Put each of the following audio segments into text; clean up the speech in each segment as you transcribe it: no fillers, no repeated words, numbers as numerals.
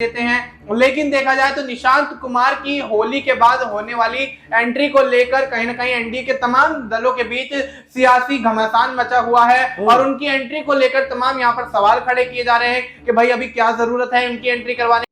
देते हैं। लेकिन देखा जाए तो निशांत कुमार की होली के बाद होने वाली एंट्री को लेकर कहीं ना कहीं एनडीए के तमाम दलों के बीच सियासी घमासान मचा हुआ है और उनकी एंट्री को लेकर तमाम यहाँ पर सवाल खड़े किए जा रहे हैं कि भाई अभी क्या जरूरत है उनकी एंट्री करवाने।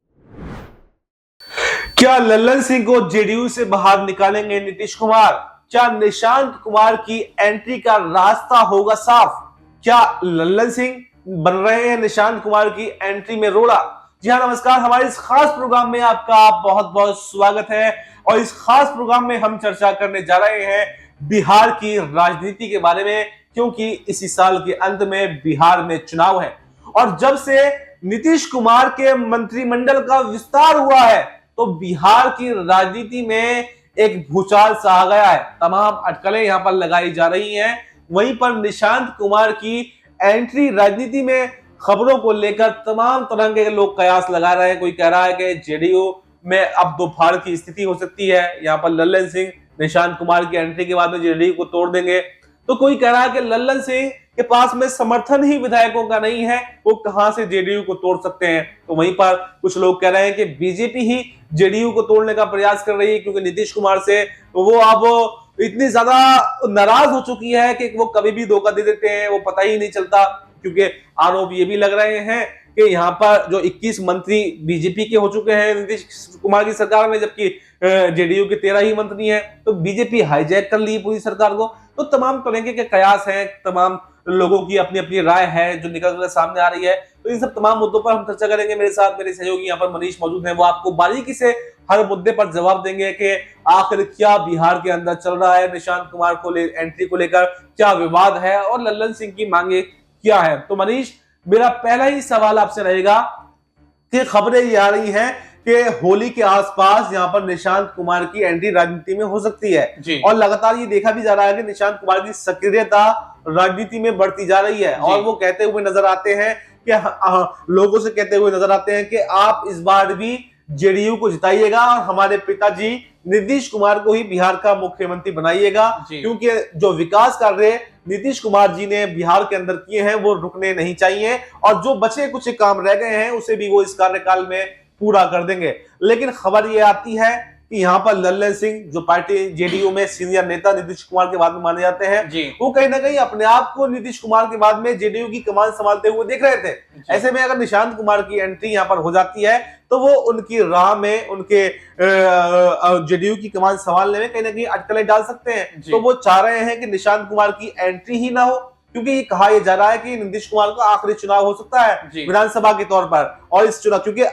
क्या लल्लन सिंह को जेडीयू से बाहर निकालेंगे नीतीश कुमार? क्या निशांत कुमार की एंट्री का रास्ता होगा साफ? क्या लल्लन सिंह बन रहे हैं निशांत कुमार की एंट्री में रोड़ा? जी हाँ, नमस्कार। हमारे इस खास प्रोग्राम में आपका बहुत बहुत स्वागत है और इस खास प्रोग्राम में हम चर्चा करने जा रहे हैं बिहार की राजनीति के बारे में, क्योंकि इसी साल के अंत में बिहार में चुनाव है और जब से नीतीश कुमार के मंत्रिमंडल का विस्तार हुआ है तो बिहार की राजनीति में एक भूचाल सा आ गया है। तमाम अटकलें यहां पर लगाई जा रही हैं। वहीं पर निशांत कुमार की एंट्री राजनीति में खबरों को लेकर तमाम तरह के लोग कयास लगा रहे हैं। कोई कह रहा है कि जेडीयू में अब दो फाड़ की स्थिति हो सकती है, यहाँ पर लल्लन सिंह निशांत कुमार की एंट्री के बाद में जेडीयू को तोड़ देंगे। तो कोई कह रहा है कि लल्लन सिंह के पास में समर्थन ही विधायकों का नहीं है, वो कहां से जेडीयू को तोड़ सकते हैं। तो वहीं पर कुछ लोग कह रहे हैं कि बीजेपी ही जेडीयू को तोड़ने का प्रयास कर रही है, क्योंकि नीतीश कुमार से वो अब इतनी ज्यादा नाराज हो चुकी है कि वो कभी भी धोखा दे देते हैं, वो पता ही नहीं चलता। क्योंकि आरोप ये भी लग रहे हैं कि यहाँ पर जो 21 मंत्री बीजेपी के हो चुके हैं नीतीश कुमार की सरकार में, जबकि जेडीयू के 13 ही मंत्री हैं, तो बीजेपी हाईजैक कर ली पूरी सरकार को। तो तमाम तरह के कयास हैं, तमाम लोगों की अपनी अपनी राय है जो निकल कर सामने आ रही है। तो इन सब तमाम मुद्दों पर हम चर्चा करेंगे। मेरे साथ मेरे सहयोगी यहाँ पर मनीष मौजूद हैं, वो आपको बारीकी से हर मुद्दे पर जवाब देंगे कि आखिर क्या बिहार के अंदर चल रहा है, निशांत कुमार को एंट्री को लेकर क्या विवाद है और लल्लन सिंह की मांगे क्या है। तो मनीष, मेरा पहला ही सवाल आपसे रहेगा कि खबरें ये आ रही हैं कि होली के आसपास यहाँ पर निशांत कुमार की एंट्री राजनीति में हो सकती है और लगातार ये देखा भी जा रहा है कि निशांत कुमार की सक्रियता राजनीति में बढ़ती जा रही है और वो कहते हुए नजर आते हैं कि लोगों से कहते हुए नजर आते हैं कि आप इस बार भी जेडीयू को जिताइएगा और हमारे पिताजी नीतीश कुमार को ही बिहार का मुख्यमंत्री बनाइएगा, क्योंकि जो विकास कार्य नीतीश कुमार जी ने बिहार के अंदर किए हैं वो रुकने नहीं चाहिए और जो बचे कुछ काम रह गए हैं उसे भी वो इस कार्यकाल में पूरा कर देंगे। लेकिन खबर ये आती है कि यहाँ पर लल्लन सिंह, जो पार्टी जेडीयू में सीनियर नेता नीतीश कुमार के बाद में माने जाते हैं, वो कहीं ना कहीं अपने आप को नीतीश कुमार के बाद में जेडीयू की कमान संभालते हुए देख रहे थे। ऐसे में अगर निशांत कुमार की एंट्री यहाँ पर हो जाती है तो वो उनकी राह में, उनके जेडीयू की कमान संभालने में कहीं ना कहीं अटकलें डाल सकते हैं। तो वो चाह रहे हैं कि निशांत कुमार की एंट्री ही ना हो, क्योंकि ये कहा यह जा रहा है कि नीतीश कुमार का आखिरी चुनाव हो सकता है विधानसभा के तौर पर। और इस चुनाव, क्योंकि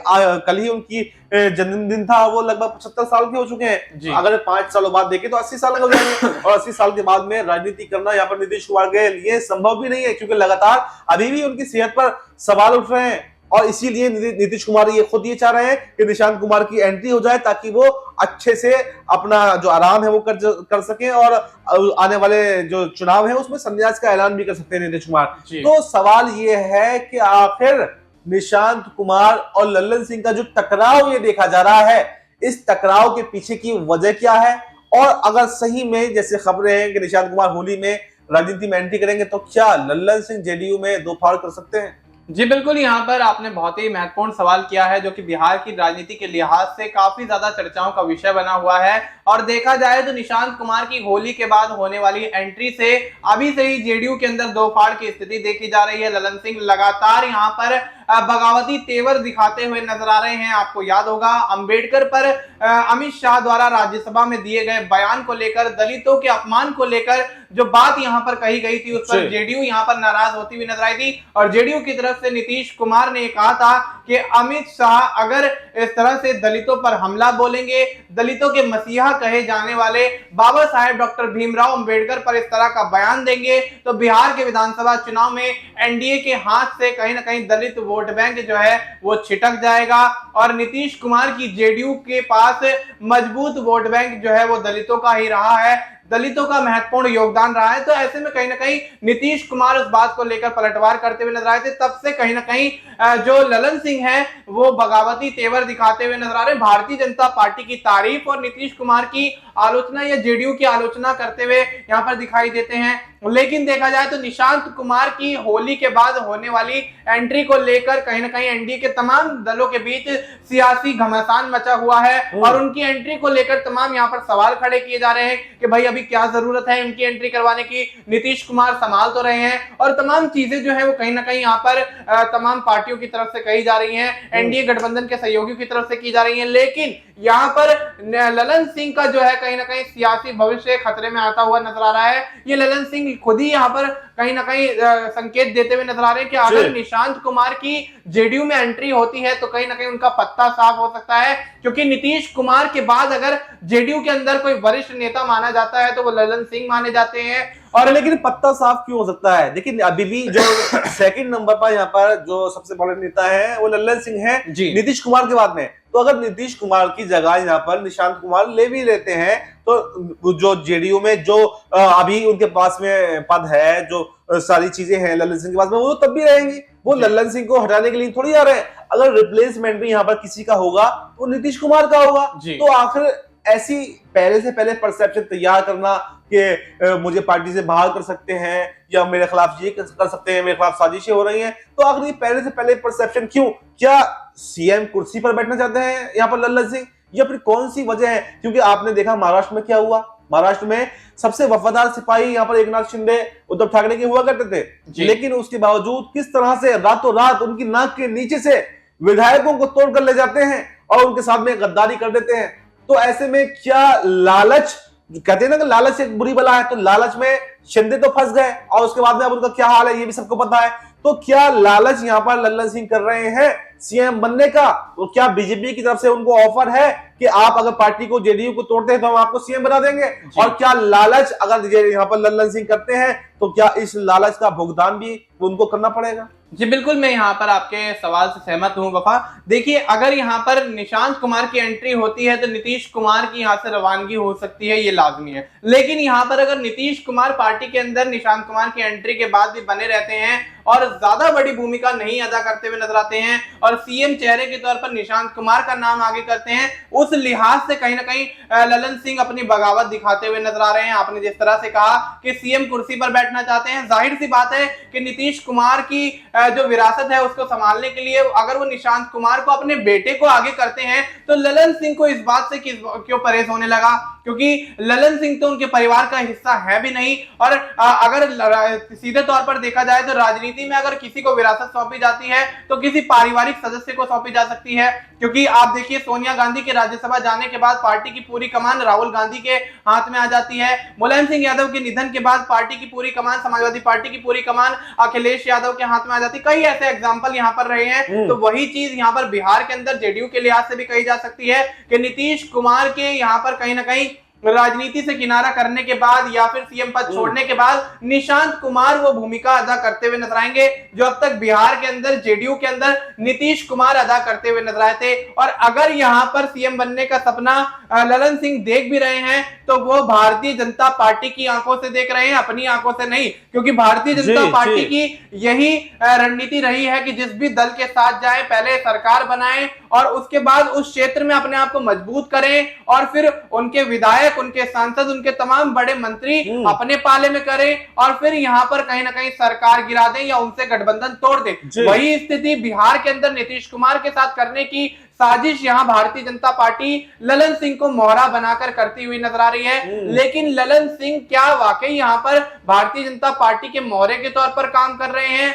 कल ही उनकी जन्मदिन था, वो लगभग 75 साल के हो चुके हैं। अगर 5 सालों बाद देखें तो 80 साल के हो जाएंगे और 80 साल के बाद में राजनीति करना यहाँ पर नीतीश कुमार के लिए संभव भी नहीं है, क्योंकि लगातार अभी भी उनकी सेहत पर सवाल उठ रहे हैं। और इसीलिए नीतीश कुमार ये खुद ये चाह रहे हैं कि निशांत कुमार की एंट्री हो जाए ताकि वो अच्छे से अपना जो आराम है वो कर सकें और आने वाले जो चुनाव है उसमें संन्यास का ऐलान भी कर सकते हैं नीतीश कुमार। तो सवाल ये है कि आखिर निशांत कुमार और लल्लन सिंह का जो टकराव ये देखा जा रहा है, इस टकराव के पीछे की वजह क्या है? और अगर सही में जैसे खबरें हैं कि निशांत कुमार होली में राजनीति में एंट्री करेंगे तो क्या लल्लन सिंह जेडीयू में दो फाड़ कर सकते हैं? जी बिल्कुल, यहाँ पर आपने बहुत ही महत्वपूर्ण सवाल किया है जो कि बिहार की राजनीति के लिहाज से काफी ज्यादा चर्चाओं का विषय बना हुआ है। और देखा जाए तो निशांत कुमार की होली के बाद होने वाली एंट्री से अभी से ही जेडीयू के अंदर दो फाड़ की स्थिति देखी जा रही है। लल्लन सिंह लगातार यहाँ पर बगावती तेवर दिखाते हुए नजर आ रहे हैं। आपको याद होगा अंबेडकर पर अमित शाह द्वारा राज्यसभा में दिए गए बयान को लेकर, दलितों के अपमान को लेकर जो बात यहाँ पर कही गई थी, उस पर जेडीयू यहाँ पर नाराज होती हुई नजर आई थी और जेडीयू की तरफ से नीतीश कुमार ने कहा था कि अमित शाह अगर इस तरह से दलितों पर हमला बोलेंगे, दलितों के मसीहा कहे जाने वाले बाबा साहेब डॉक्टर भीमराव अंबेडकर पर इस तरह का बयान देंगे तो बिहार के विधानसभा चुनाव में एनडीए के हाथ से कहीं ना कहीं दलित वोट बैंक जो है वो छिटक जाएगा और नीतीश कुमार की जेडीयू के पास मजबूत वोट बैंक जो है वो दलितों का ही रहा है, दलितों का महत्वपूर्ण योगदान रहा है। तो ऐसे में कहीं ना कहीं नीतीश कुमार उस बात को लेकर पलटवार करते हुए नजर आए थे। तब से कहीं ना कहीं जो लल्लन सिंह है वो बगावती तेवर दिखाते हुए नजर आ रहे हैं। भारतीय जनता पार्टी की तारीफ और नीतीश कुमार की आलोचना या जेडीयू की आलोचना करते हुए यहाँ पर दिखाई देते हैं। लेकिन देखा जाए तो निशांत कुमार की होली के बाद होने वाली एंट्री को लेकर कहीं ना कहीं एनडीए के तमाम दलों के बीच सियासी घमासान मचा हुआ है और उनकी एंट्री को लेकर तमाम यहाँ पर सवाल खड़े किए जा रहे हैं कि भाई अभी क्या जरूरत है इनकी एंट्री करवाने की, नीतीश कुमार संभाल तो रहे हैं और तमाम चीजें जो है वो कहीं ना कहीं यहाँ पर तमाम पार्टियों की तरफ से कही जा रही हैं, एनडीए गठबंधन के सहयोगियों की तरफ से की जा रही है। लेकिन यहाँ पर ललन सिंह का जो है कहीं ना कहीं सियासी भविष्य खतरे में आता हुआ नजर आ रहा है। ये ललन सिंह खुद ही यहाँ पर कहीं ना कहीं संकेत देते हुए नजर आ रहे हैं कि अगर निशांत कुमार की जेडीयू में एंट्री होती है तो कहीं ना कहीं उनका पत्ता साफ हो सकता है, क्योंकि नीतीश कुमार के बाद अगर जेडीयू के अंदर कोई वरिष्ठ नेता माना जाता है तो वो ललन सिंह माने जाते हैं। और लेकिन पत्ता साफ क्यों हो सकता है? देखिए अभी भी जो सेकंड नंबर पर यहाँ पर जो सबसे बड़े नेता है वो ललन सिंह है नीतीश कुमार के बाद में। तो अगर नीतीश कुमार की जगह यहाँ पर निशांत कुमार ले भी लेते हैं तो जो जेडीयू में जो अभी उनके पास में पद है, जो सारी चीजें हैं ललन सिंह के पास में, वो तब भी रहेंगी। वो ललन सिंह को हटाने के लिए थोड़ी आ रहे हैं। अगर रिप्लेसमेंट भी यहाँ पर किसी का होगा तो नीतीश कुमार का होगा। तो आखिर ऐसी पहले से पहले परसेप्शन तैयार करना कि मुझे पार्टी से बाहर कर सकते हैं या मेरे खिलाफ ये कर सकते हैं, मेरे खिलाफ साजिशें हो रही हैं, तो आखिर पहले से पहले परसेप्शन क्यों? क्या सीएम कुर्सी पर बैठना चाहते हैं यहाँ पर ललन सिंह, या फिर कौन सी वजह है? क्योंकि आपने देखा महाराष्ट्र में क्या हुआ। महाराष्ट्र में सबसे वफादार सिपाही यहाँ पर एकनाथ शिंदे उद्धव ठाकरे के हुआ करते थे, लेकिन उसके बावजूद किस तरह से रातों रात उनकी नाक के नीचे से विधायकों को तोड़ कर ले जाते हैं और उनके साथ में गद्दारी कर देते हैं। तो ऐसे में क्या लालच, कहते हैं ना कि लालच एक बुरी बला है, तो लालच में शिंदे तो फंस गए और उसके बाद में अब उनका क्या हाल है ये भी सबको पता है। तो क्या लालच यहाँ पर ललन सिंह कर रहे हैं सीएम बनने का? तो क्या बीजेपी की तरफ से उनको ऑफर है कि आप अगर पार्टी को जेडीयू को तोड़ते हैं तो हम आपको सीएम बना देंगे? और क्या लालच अगर यहाँ पर ललन सिंह करते हैं तो क्या इस लालच का भुगतान भी उनको करना पड़ेगा? जी बिल्कुल, मैं यहाँ पर आपके सवाल से सहमत हूँ वफा। देखिए अगर यहाँ पर निशांत कुमार की एंट्री होती है तो नीतीश कुमार की यहाँ से रवानगी हो सकती है, ये लाजमी है। लेकिन यहाँ पर अगर नीतीश कुमार पार्टी के अंदर निशांत कुमार की एंट्री के बाद भी बने रहते हैं और ज्यादा बड़ी भूमिका नहीं अदा करते हुए नजर आते हैं और सीएम चेहरे के तौर पर निशांत कुमार का नाम आगे करते हैं, उस लिहाज से कहीं ना कहीं ललन सिंह अपनी बगावत दिखाते हुए नजर आ रहे हैं। आपने जिस तरह से कहा कि सीएम कुर्सी पर बैठना चाहते हैं, जाहिर सी बात है कि नीतीश कुमार की जो विरासत है उसको संभालने के लिए अगर वो निशांत कुमार को अपने बेटे को आगे करते हैं तो ललन सिंह को इस बात से क्यों परहेज होने लगा, क्योंकि ललन सिंह तो उनके परिवार का हिस्सा है भी नहीं। और अगर सीधे तौर पर देखा जाए तो राजनीति में अगर किसी को विरासत सौंपी जाती है तो किसी पारिवारिक सदस्य को सौंपी जा सकती है, क्योंकि आप देखिए सोनिया गांधी के राज्यसभा जाने के बाद पार्टी की पूरी कमान राहुल गांधी के हाथ में आ जाती है। मुलायम सिंह यादव के निधन के बाद पार्टी की पूरी कमान, समाजवादी पार्टी की पूरी कमान अखिलेश यादव के हाथ में आ जाती है। कई ऐसे एग्जाम्पल यहाँ पर रहे हैं। तो वही चीज यहाँ पर बिहार के अंदर जेडीयू के लिहाज से भी कही जा सकती है कि नीतीश कुमार के यहाँ पर कहीं ना कहीं राजनीति से किनारा करने के बाद या फिर सीएम पद छोड़ने के बाद निशांत कुमार वो भूमिका अदा करते हुए नजर आएंगे जो अब तक बिहार के अंदर जेडीयू के अंदर नीतीश कुमार अदा करते हुए नजर आए थे। और अगर यहां पर सीएम बनने का सपना ललन सिंह देख भी रहे हैं तो वो भारतीय जनता पार्टी की आंखों से देख रहे हैं, अपनी आंखों से नहीं, क्योंकि भारतीय जनता पार्टी की यही रणनीति रही है कि जिस भी दल के साथ जाए पहले सरकार बनाएं और उसके बाद उस क्षेत्र में अपने आप को मजबूत करें और फिर उनके विधायक, उनके सांसद, उनके तमाम बड़े मंत्री अपने पाले में करें और फिर यहां पर कहीं ना कहीं सरकार गिरा दें या उनसे गठबंधन तोड़ दें। वही स्थिति बिहार के अंदर नीतीश कुमार के साथ करने की साजिश यहां भारतीय जनता पार्टी ललन सिंह को मोहरा बनाकर करती हुई नजर आ रही है। लेकिन ललन सिंह क्या वाकई यहां पर भारतीय जनता पार्टी के मोहरे के तौर पर काम कर रहे हैं?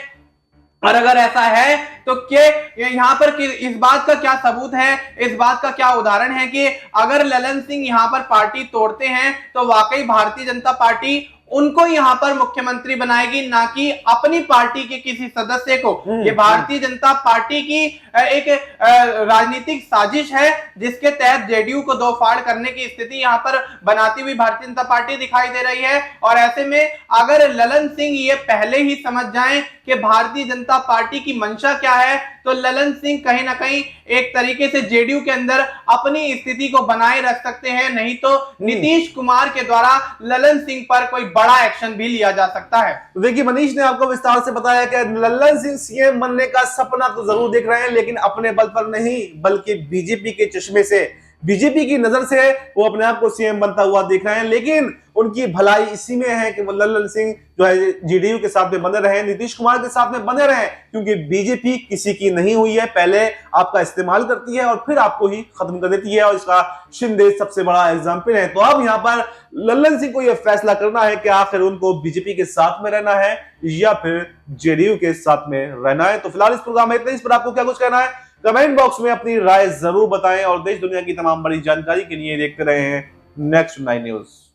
और अगर ऐसा है तो क्या यहाँ पर इस बात का क्या सबूत है, इस बात का क्या उदाहरण है कि अगर ललन सिंह यहाँ पर पार्टी तोड़ते हैं तो वाकई भारतीय जनता पार्टी उनको यहां पर मुख्यमंत्री बनाएगी, ना कि अपनी पार्टी के किसी सदस्य को। ये भारतीय जनता पार्टी की एक राजनीतिक साजिश है जिसके तहत जेडीयू को दो फाड़ करने की स्थिति यहां पर बनाती हुई भारतीय जनता पार्टी दिखाई दे रही है। और ऐसे में अगर ललन सिंह ये पहले ही समझ जाएं कि भारतीय जनता पार्टी की मंशा क्या है तो ललन सिंह कहीं ना कहीं एक तरीके से जेडीयू के अंदर अपनी स्थिति को बनाए रख सकते हैं, नहीं तो नीतीश कुमार के द्वारा ललन सिंह पर कोई बड़ा एक्शन भी लिया जा सकता है। देखिए मनीष ने आपको विस्तार से बताया कि ललन सिंह सीएम बनने का सपना तो जरूर देख रहे हैं लेकिन अपने बल पर नहीं बल्कि बीजेपी के चश्मे से बीजेपी की नजर से वो अपने आप को सीएम बनता हुआ देख रहे हैं, लेकिन उनकी भलाई इसी में है कि वो लल्लन सिंह जो है जेडीयू के साथ में बने रहे, नीतीश कुमार के साथ में बने रहे, क्योंकि बीजेपी किसी की नहीं हुई है। पहले आपका इस्तेमाल करती है और फिर आपको ही खत्म कर देती है, और इसका शिंदे सबसे बड़ा एग्जाम्पल है। तो अब यहाँ पर लल्लन सिंह को यह फैसला करना है कि आखिर उनको बीजेपी के साथ में रहना है या फिर जेडीयू के साथ में रहना है। तो फिलहाल इस प्रोग्राम में इतना ही। इस पर आपको क्या कुछ कहना है कमेंट बॉक्स में अपनी राय जरूर बताएं, और देश दुनिया की तमाम बड़ी जानकारी के लिए देखते रहे हैं नेक्स्ट 9 न्यूज।